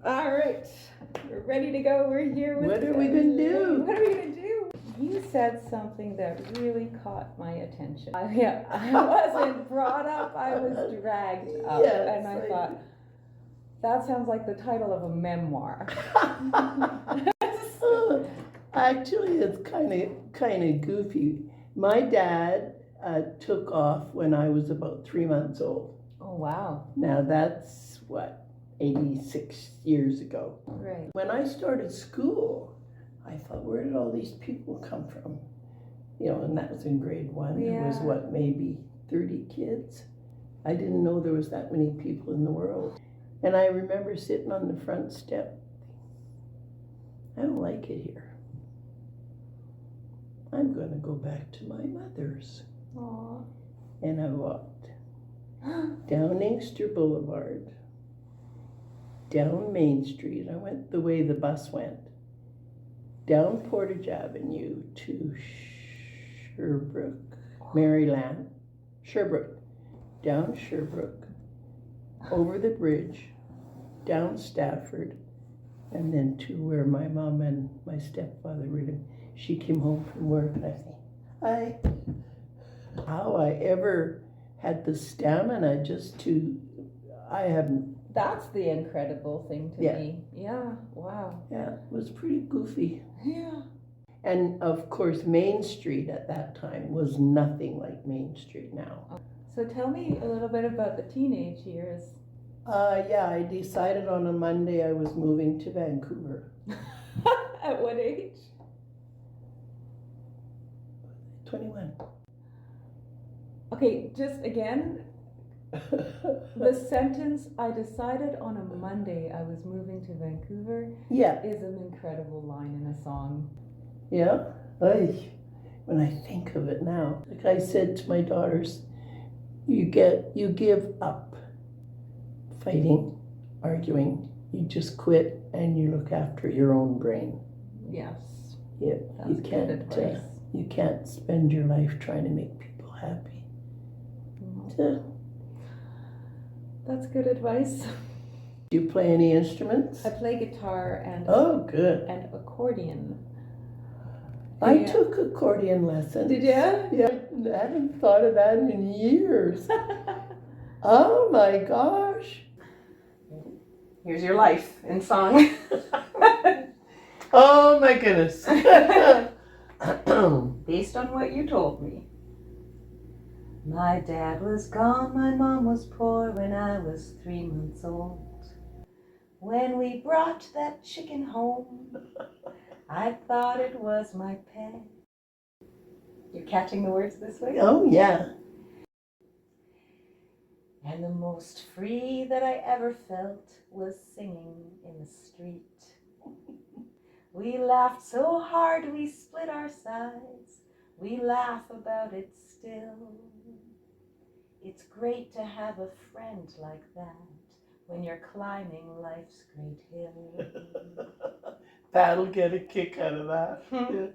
All right, we're ready to go. We're here with What are we going to do? What are we going to do? You said something that really caught my attention. I wasn't brought up, I was dragged up. Yes, and I thought, that sounds like the title of a memoir. Actually, it's kind of goofy. My dad took off when I was about 3 months old. Oh, wow. Now that's 86 years ago. Right. When I started school, I thought, where did all these people come from? And that was in grade 1. Yeah. There was maybe 30 kids. I didn't know there was that many people in the world. And I remember sitting on the front step. I don't like it here. I'm going to go back to my mother's. Aww. And I walked down Inkster Boulevard, down Main Street. I went the way the bus went, down Portage Avenue to Sherbrooke, Maryland, Sherbrooke, down Sherbrooke, over the bridge, down Stafford, and then to where my mom and my stepfather were living. She came home from work, and I think, how I ever had the stamina I haven't. That's the incredible thing to me. Yeah, wow. Yeah, it was pretty goofy. Yeah. And of course, Main Street at that time was nothing like Main Street now. So tell me a little bit about the teenage years. I decided on a Monday I was moving to Vancouver. At what age? 21. Okay, just again, the sentence, I decided on a Monday I was moving to Vancouver, is an incredible line in a song. Yeah. When I think of it now, like I said to my daughters, you give up fighting, arguing, you just quit and you look after your own brain. Yes. Yeah, That's good advice. You can't spend your life trying to make people happy. That's good advice. Do you play any instruments? I play guitar and good. And accordion. I took accordion lessons. Did you? Yeah, I haven't thought of that in years. Oh my gosh. Here's your life in song. Oh my goodness. Based on what you told me. My dad was gone, my mom was poor when I was 3 months old. When we brought that chicken home, I thought it was my pet. You're catching the words this way? Oh yeah. And the most free that I ever felt was singing in the street. We laughed so hard we split our sides. We laugh about it still. It's great to have a friend like that when you're climbing life's great hill. That'll get a kick out of that. Yeah.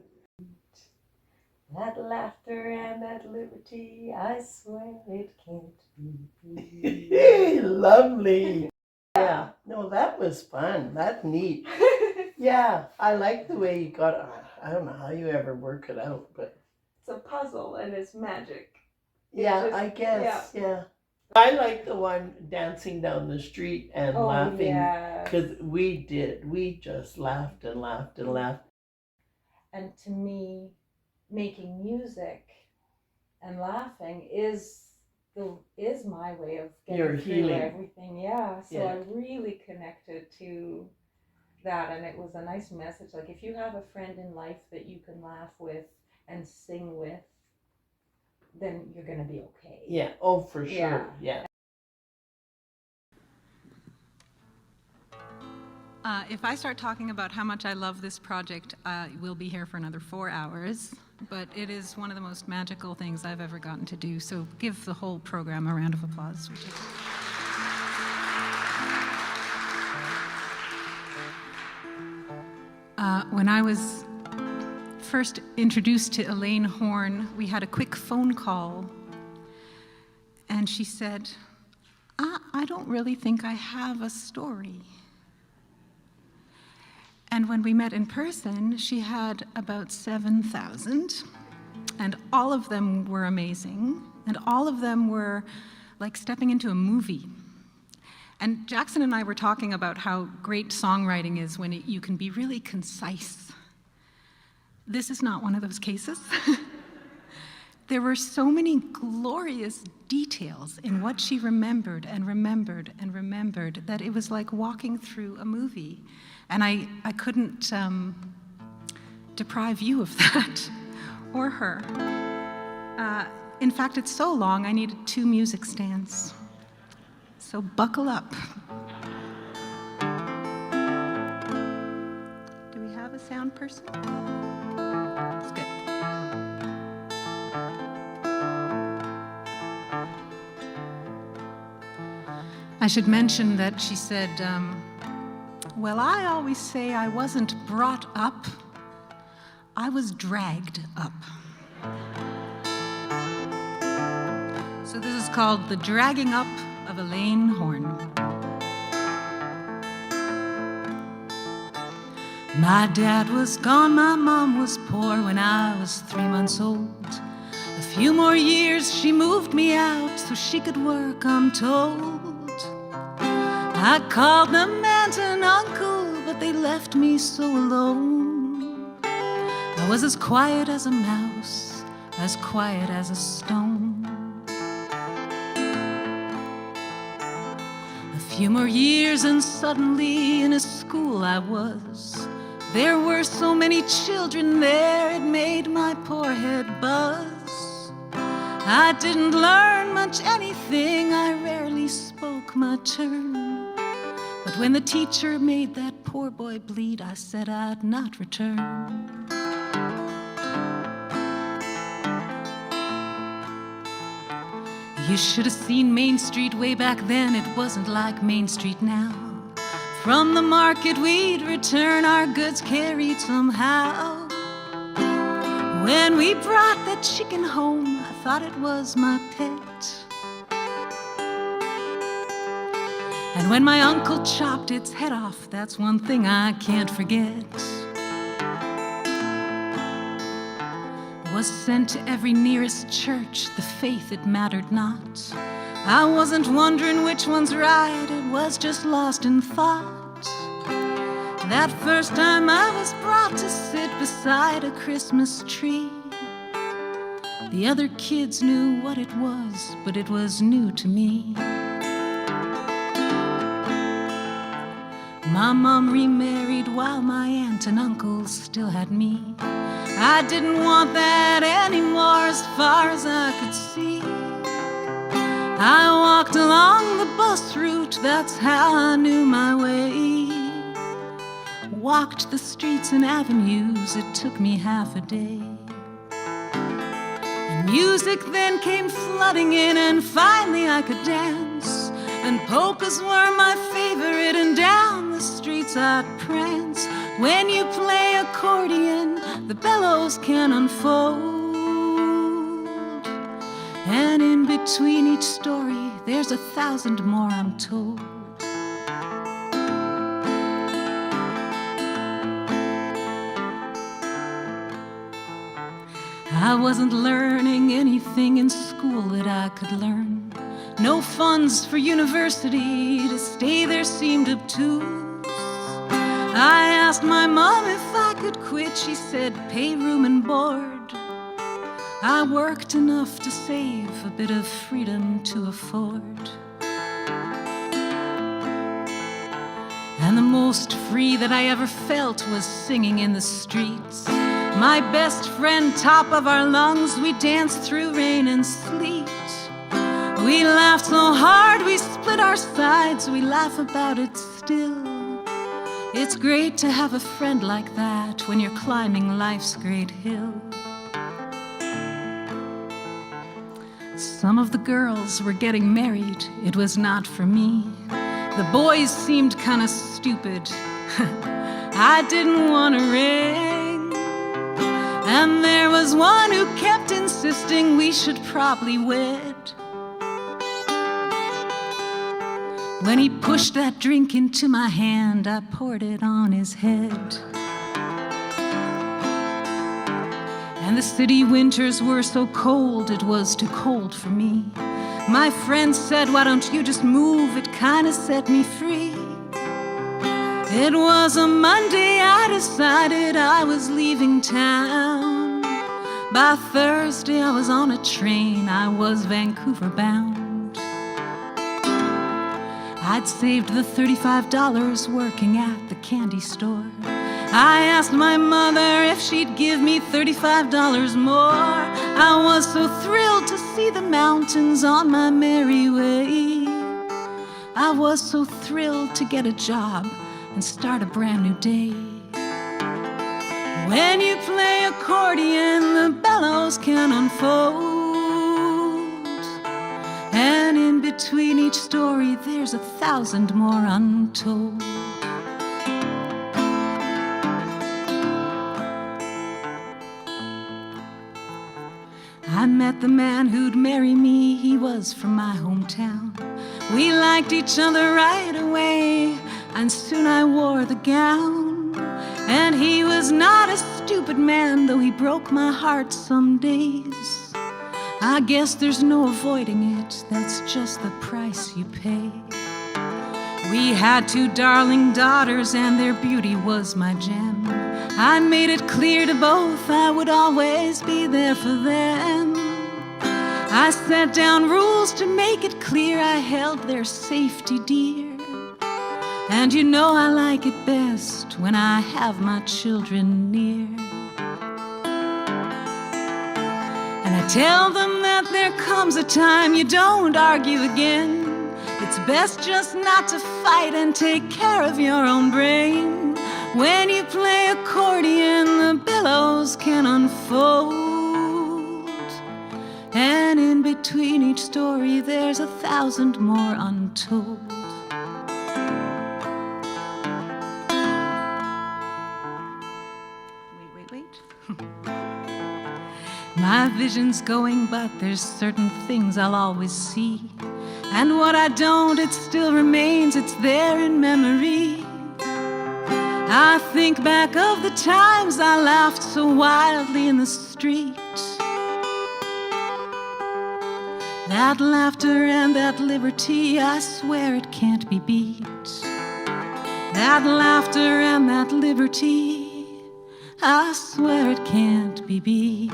That laughter and that liberty, I swear it can't be. Lovely. Yeah. No, that was fun. That's neat. Yeah, I like the way you got it. I don't know how you ever work it out, but It's a puzzle and it's magic. yeah, I guess. Yeah. I like the one dancing down the street and laughing. Yeah. Because we just laughed and laughed and laughed. And to me, making music and laughing is my way of getting Your through healing. everything. Yeah. So Yeah. I really connected to that, and it was a nice message. Like, if you have a friend in life that you can laugh with and sing with, then you're gonna be okay. Yeah. Oh, for sure. Yeah. If I start talking about how much I love this project, we'll be here for another 4 hours, but it is one of the most magical things I've ever gotten to do, so give the whole program a round of applause. When I was first introduced to Elaine Hoorne, we had a quick phone call, and she said, I don't really think I have a story. And when we met in person, she had about 7,000, and all of them were amazing, and all of them were like stepping into a movie. And Jackson and I were talking about how great songwriting is when you can be really concise. This is not one of those cases. There were so many glorious details in what she remembered and remembered and remembered that it was like walking through a movie. And I couldn't deprive you of that, or her. In fact, it's so long, I needed 2 music stands. So buckle up. Do we have a sound person? That's good. I should mention that she said, well, I always say I wasn't brought up, I was dragged up. So this is called The Dragging Up of Elaine Hoorne. My dad was gone, my mom was poor when I was 3 months old. A few more years she moved me out so she could work, I'm told. I called them aunt and uncle, but they left me so alone. I was as quiet as a mouse, as quiet as a stone. A few more years and suddenly in a school I was. There were so many children there, it made my poor head buzz. I didn't learn much anything, I rarely spoke my turn. But when the teacher made that poor boy bleed, I said I'd not return. You should have seen Main Street way back then, it wasn't like Main Street now. From the market we'd return our goods carried somehow. When we brought that chicken home, I thought it was my pet. And when my uncle chopped its head off, that's one thing I can't forget. Was sent to every nearest church, the faith it mattered not. I wasn't wondering which one's right, it was just lost in thought. That first time I was brought to sit beside a Christmas tree. The other kids knew what it was, but it was new to me. My mom remarried while my aunt and uncle still had me. I didn't want that anymore as far as I could see. I walked along the bus route, that's how I knew my way. Walked the streets and avenues, it took me half a day. And music then came flooding in and finally I could dance. And polkas were my favorite and down the streets I'd prance. When you play accordion, the bellows can unfold. And in between each story, there's 1,000 more I'm told. I wasn't learning anything in school that I could learn. No funds for university, to stay there seemed obtuse. I asked my mom if I could quit, she said pay room and board. I worked enough to save a bit of freedom to afford. And the most free that I ever felt was singing in the streets. My best friend, top of our lungs, we danced through rain and sleet. We laughed so hard we split our sides, we laugh about it still. It's great to have a friend like that when you're climbing life's great hill. Some of the girls were getting married, it was not for me. The boys seemed kinda stupid, I didn't want a ring. And there was one who kept insisting we should probably wed. When he pushed that drink into my hand, I poured it on his head. And the city winters were so cold, it was too cold for me. My friend said, why don't you just move? It kind of set me free. It was a Monday, I decided I was leaving town. By Thursday, I was on a train, I was Vancouver bound. I'd saved the $35 working at the candy store. I asked my mother if she'd give me $35 more. I was so thrilled to see the mountains on my merry way. I was so thrilled to get a job and start a brand new day. When you play accordion, the bellows can unfold. And in between each story, there's 1,000 more untold. I met the man who'd marry me, he was from my hometown. We liked each other right away, and soon I wore the gown. And he was not a stupid man, though he broke my heart some days. I guess there's no avoiding it, that's just the price you pay. We had 2 darling daughters, and their beauty was my gem. I made it clear to both I would always be there for them. I set down rules to make it clear I held their safety dear. And you know I like it best when I have my children near. And I tell them that there comes a time you don't argue again. It's best just not to fight and take care of your own brain. When you play accordion, the billows can unfold. And in between each story, there's 1,000 more untold. Wait. My vision's going, but there's certain things I'll always see. And what I don't, it still remains, it's there in memory. I think back of the times I laughed so wildly in the street. That laughter and that liberty, I swear it can't be beat. That laughter and that liberty, I swear it can't be beat.